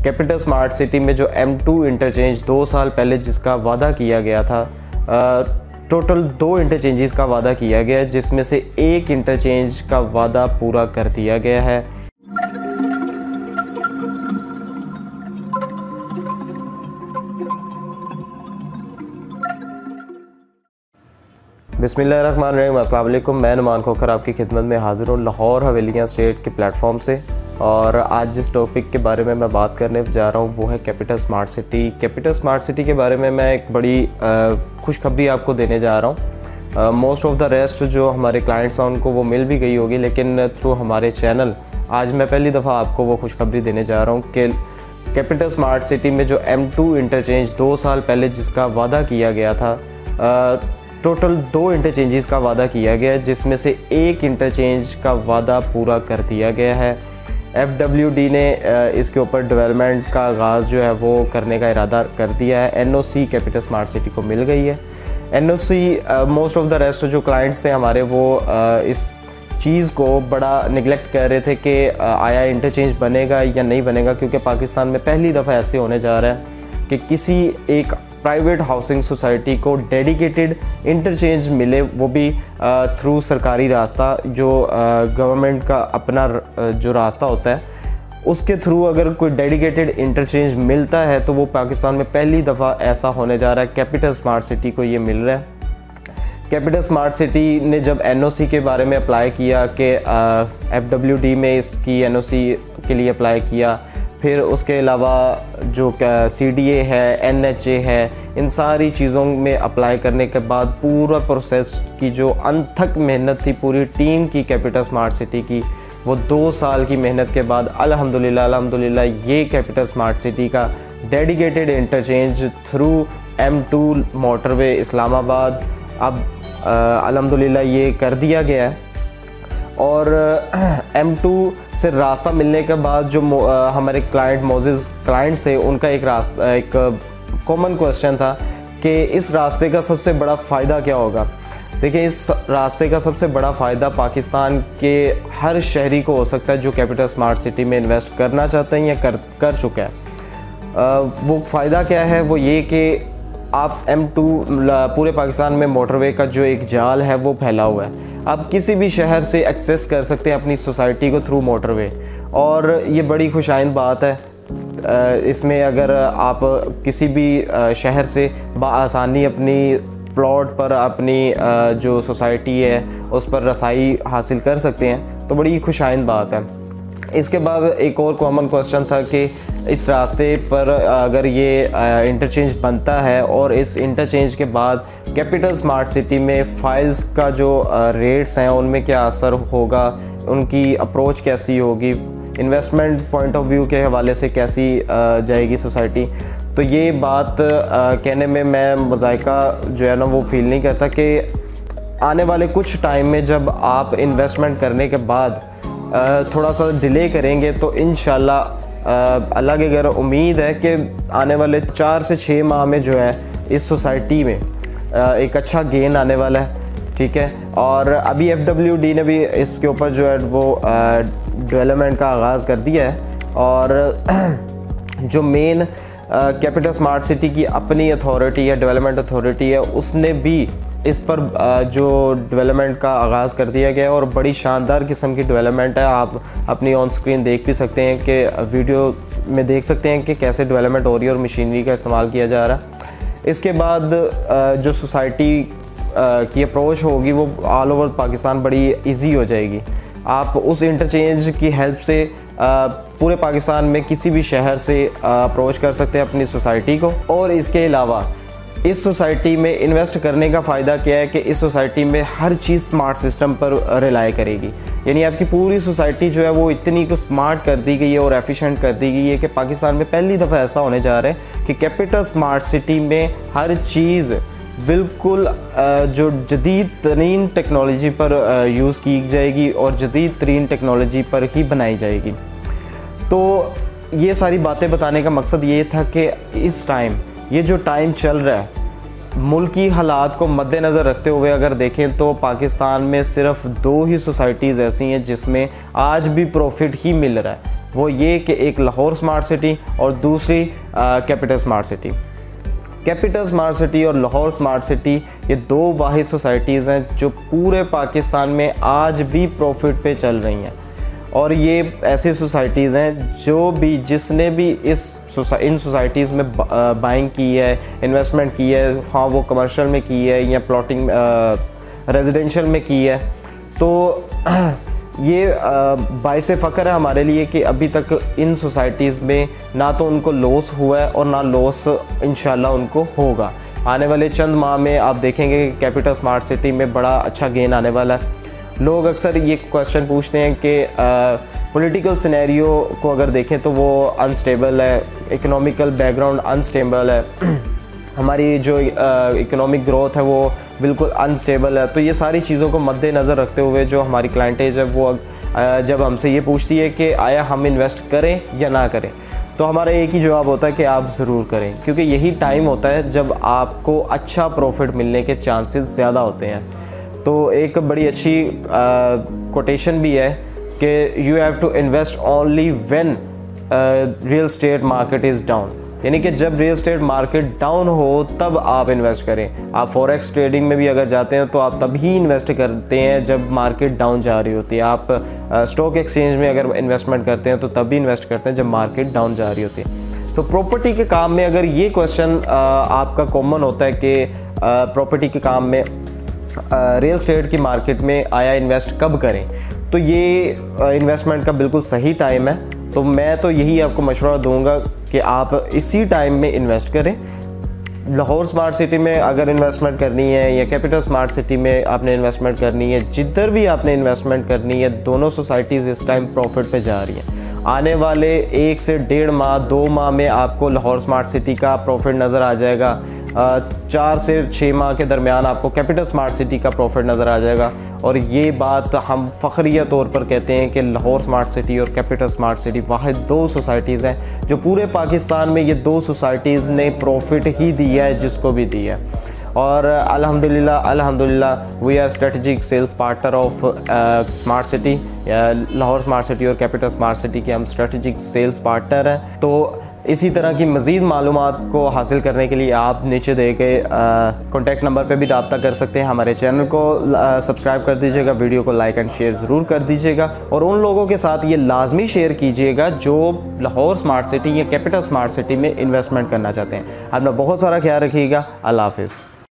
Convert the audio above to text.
Capital smart city में जो M2 interchange 2 साल पहले जिसका वादा किया गया था, टोटल 2 इंटरचेंजेस का वादा किया गया है, जिसमें से एक इंटरचेंज का वादा पूरा कर दिया गया है। बिस्मिल्लाहिर्रहमानिर्रहीम, अस्सलाम वालेकुम। मैं नुमान खोखर आपकी खिदमत में हाज़िर हूँ लाहौर हवेलियाँ स्टेट के प्लेटफॉर्म से। और आज जिस टॉपिक के बारे में मैं बात करने जा रहा हूँ वो है capital smart city. Capital smart city के बारे में मैं एक बड़ी खुशखबरी आपको देने जा रहा हूँ। मोस्ट ऑफ़ द रेस्ट जो हमारे क्लाइंट्स हैं उनको वो मिल भी गई होगी, लेकिन थ्रू हमारे चैनल आज मैं पहली दफ़ा आपको वो खुशखबरी देने जा रहा हूँ कि कैपिटल स्मार्ट सिटी में जो M2 इंटरचेंज 2 साल पहले जिसका वादा किया गया था, टोटल 2 इंटरचेंजेस का वादा किया गया है, जिसमें से एक इंटरचेंज का वादा पूरा कर दिया गया है। FWD ने इसके ऊपर डेवलपमेंट का आगाज़ जो है वो करने का इरादा कर दिया है। NOC कैपिटल स्मार्ट सिटी को मिल गई है। NOC most of the rest जो क्लाइंट्स थे हमारे वो इस चीज़ को बड़ा निगलेक्ट कर रहे थे कि आया इंटरचेंज बनेगा या नहीं बनेगा, क्योंकि पाकिस्तान में पहली दफ़ा ऐसे होने जा रहा है कि किसी एक प्राइवेट हाउसिंग सोसाइटी को डेडिकेटेड इंटरचेंज मिले, वो भी थ्रू सरकारी रास्ता जो गवर्नमेंट का अपना जो रास्ता होता है उसके थ्रू अगर कोई डेडिकेटेड इंटरचेंज मिलता है तो वो पाकिस्तान में पहली दफ़ा ऐसा होने जा रहा है। कैपिटल स्मार्ट सिटी को ये मिल रहा है। कैपिटल स्मार्ट सिटी ने जब NOC के बारे में अप्लाई किया कि FWD में इसकी NOC के लिए अप्लाई किया, फिर उसके अलावा जो CDA है, NHA है, इन सारी चीज़ों में अप्लाई करने के बाद पूरा प्रोसेस की जो अनथक मेहनत थी पूरी टीम की कैपिटल स्मार्ट सिटी की, वो 2 साल की मेहनत के बाद अल्हम्दुलिल्लाह ये कैपिटल स्मार्ट सिटी का dedicated interchange through M2 motorway Islamabad अब अल्हम्दुलिल्लाह ये कर दिया गया है। और M2 से रास्ता मिलने के बाद जो हमारे मोज़िज़ क्लाइंट्स थे उनका एक कॉमन क्वेश्चन था कि इस रास्ते का सबसे बड़ा फ़ायदा क्या होगा। देखिए, इस रास्ते का सबसे बड़ा फ़ायदा पाकिस्तान के हर शहरी को हो सकता है जो कैपिटल स्मार्ट सिटी में इन्वेस्ट करना चाहते हैं या कर चुका है। वो फ़ायदा क्या है? वो ये कि आप M2 पूरे पाकिस्तान में मोटरवे का जो एक जाल है वो फैला हुआ है। आप किसी भी शहर से एक्सेस कर सकते हैं अपनी सोसाइटी को थ्रू मोटरवे, और ये बड़ी खुशाइंद बात है। इसमें अगर आप किसी भी शहर से बआसानी अपनी प्लॉट पर अपनी जो सोसाइटी है उस पर रसाई हासिल कर सकते हैं, तो बड़ी खुशाइंद बात है। इसके बाद एक और कॉमन क्वेश्चन था कि इस रास्ते पर अगर ये इंटरचेंज बनता है और इस इंटरचेंज के बाद कैपिटल स्मार्ट सिटी में फ़ाइल्स का जो रेट्स हैं उनमें क्या असर होगा, उनकी अप्रोच कैसी होगी, इन्वेस्टमेंट पॉइंट ऑफ व्यू के हवाले से कैसी जाएगी सोसाइटी। तो ये बात कहने में मैं मज़ाइका जो है ना वो फील नहीं करता कि आने वाले कुछ टाइम में जब आप इन्वेस्टमेंट करने के बाद थोड़ा सा डिले करेंगे तो इंशाल्लाह अल्लाह की अगर उम्मीद है कि आने वाले 4 से 6 माह में जो है इस सोसाइटी में एक अच्छा गेन आने वाला है। ठीक है, और अभी FWD ने भी इसके ऊपर जो है वो डेवलपमेंट का आगाज़ कर दिया है, और जो मेन कैपिटल स्मार्ट सिटी की अपनी अथॉरिटी है, डेवलपमेंट अथॉरिटी है, उसने भी इस पर जो डेवलपमेंट का आगाज़ कर दिया गया है और बड़ी शानदार किस्म की डेवलपमेंट है। आप अपनी ऑन स्क्रीन देख भी सकते हैं कि वीडियो में देख सकते हैं कि कैसे डेवलपमेंट हो रही है और मशीनरी का इस्तेमाल किया जा रहा है। इसके बाद जो सोसाइटी की अप्रोच होगी वो ऑल ओवर पाकिस्तान बड़ी इजी हो जाएगी। आप उस इंटरचेंज की हेल्प से पूरे पाकिस्तान में किसी भी शहर से अप्रोच कर सकते हैं अपनी सोसाइटी को। और इसके अलावा इस सोसाइटी में इन्वेस्ट करने का फ़ायदा क्या है कि इस सोसाइटी में हर चीज़ स्मार्ट सिस्टम पर रिलाई करेगी, यानी आपकी पूरी सोसाइटी जो है वो इतनी को स्मार्ट कर दी गई है और एफिशिएंट कर दी गई है कि पाकिस्तान में पहली दफ़ा ऐसा होने जा रहा है कि कैपिटल स्मार्ट सिटी में हर चीज़ बिल्कुल जो जदीद तरीन टेक्नोलॉजी पर यूज़ की जाएगी और जदीद तरीन टेक्नोलॉजी पर ही बनाई जाएगी। तो ये सारी बातें बताने का मकसद ये था कि इस टाइम ये जो टाइम चल रहा है मुल्की हालात को मद्देनज़र रखते हुए अगर देखें तो पाकिस्तान में सिर्फ 2 ही सोसाइटीज़ ऐसी हैं जिसमें आज भी प्रॉफिट ही मिल रहा है। वो ये कि एक लाहौर स्मार्ट सिटी और दूसरी capital smart city. Capital smart city और लाहौर स्मार्ट सिटी ये दो वाहिद सोसाइटीज़ हैं जो पूरे पाकिस्तान में आज भी प्रॉफिट पे चल रही हैं। और ये ऐसी सोसाइटीज़ हैं जो भी जिसने भी इन सोसाइटीज़ में बाइंग की है, इन्वेस्टमेंट की है, हाँ वो कमर्शियल में की है या प्लॉटिंग रेजिडेंशियल में की है, तो ये बाइस फ़ख्र है हमारे लिए कि अभी तक इन सोसाइटीज़ में ना तो उनको लॉस हुआ है और ना लॉस इंशाल्लाह उनको होगा। आने वाले चंद माह में आप देखेंगे कि कैपिटल स्मार्ट सिटी में बड़ा अच्छा गेन आने वाला है। लोग अक्सर ये क्वेश्चन पूछते हैं कि पॉलिटिकल सिनेरियो को अगर देखें तो वो अनस्टेबल है, इकोनॉमिकल बैकग्राउंड अनस्टेबल है, हमारी जो इकोनॉमिक ग्रोथ है वो बिल्कुल अनस्टेबल है। तो ये सारी चीज़ों को मद्देनज़र रखते हुए जो हमारी क्लाइंटेज है वो जब हमसे ये पूछती है कि आया हम इन्वेस्ट करें या ना करें, तो हमारा एक ही जवाब होता है कि आप ज़रूर करें, क्योंकि यही टाइम होता है जब आपको अच्छा प्रॉफिट मिलने के चांसेस ज़्यादा होते हैं। तो एक बड़ी अच्छी कोटेशन भी है कि you have to invest only when real estate market is down, यानी कि जब रियल एस्टेट मार्केट डाउन हो तब आप इन्वेस्ट करें। आप फॉरेक्स ट्रेडिंग में भी अगर जाते हैं तो आप तभी इन्वेस्ट करते हैं जब मार्केट डाउन जा रही होती है। आप स्टॉक एक्सचेंज में अगर इन्वेस्टमेंट करते हैं तो तभी इन्वेस्ट करते हैं जब मार्केट डाउन जा रही होती है। तो प्रॉपर्टी के काम में अगर ये क्वेश्चन आपका कॉमन होता है कि प्रॉपर्टी के काम में रियल एस्टेट की मार्केट में आया इन्वेस्ट कब करें, तो ये इन्वेस्टमेंट का बिल्कुल सही टाइम है। तो मैं तो यही आपको मशवरा दूंगा कि आप इसी टाइम में इन्वेस्ट करें। लाहौर स्मार्ट सिटी में अगर इन्वेस्टमेंट करनी है या कैपिटल स्मार्ट सिटी में आपने इन्वेस्टमेंट करनी है, जिधर भी आपने इन्वेस्टमेंट करनी है, दोनों सोसाइटीज़ इस टाइम प्रॉफिट पे जा रही हैं। आने वाले 1 से 1.5 माह 2 माह में आपको लाहौर स्मार्ट सिटी का प्रॉफिट नज़र आ जाएगा। 4 से 6 माह के दरमियान आपको कैपिटल स्मार्ट सिटी का प्रॉफिट नज़र आ जाएगा। और ये बात हम फ़ख्रिया तौर पर कहते हैं कि लाहौर स्मार्ट सिटी और कैपिटल स्मार्ट सिटी वाहिद 2 सोसाइटीज़ हैं जो पूरे पाकिस्तान में ये 2 सोसाइटीज़ ने प्रॉफिट ही दिया है जिसको भी दिया है। और अल्हम्दुलिल्लाह we are strategic sales partner of smart city, Lahore smart city और कैपिटल स्मार्ट सिटी के हम स्ट्रेटजिक सेल्स पार्टनर हैं। तो इसी तरह की मज़ीद मालूमात को हासिल करने के लिए आप नीचे दिए गए कॉन्टैक्ट नंबर पे भी रब्ता कर सकते हैं। हमारे चैनल को सब्सक्राइब कर दीजिएगा, वीडियो को लाइक एंड शेयर ज़रूर कर दीजिएगा और उन लोगों के साथ ये लाजमी शेयर कीजिएगा जो लाहौर स्मार्ट सिटी या कैपिटल स्मार्ट सिटी में इन्वेस्टमेंट करना चाहते हैं। अपना बहुत सारा ख्याल रखिएगा। अल्लाह हाफ़िज़।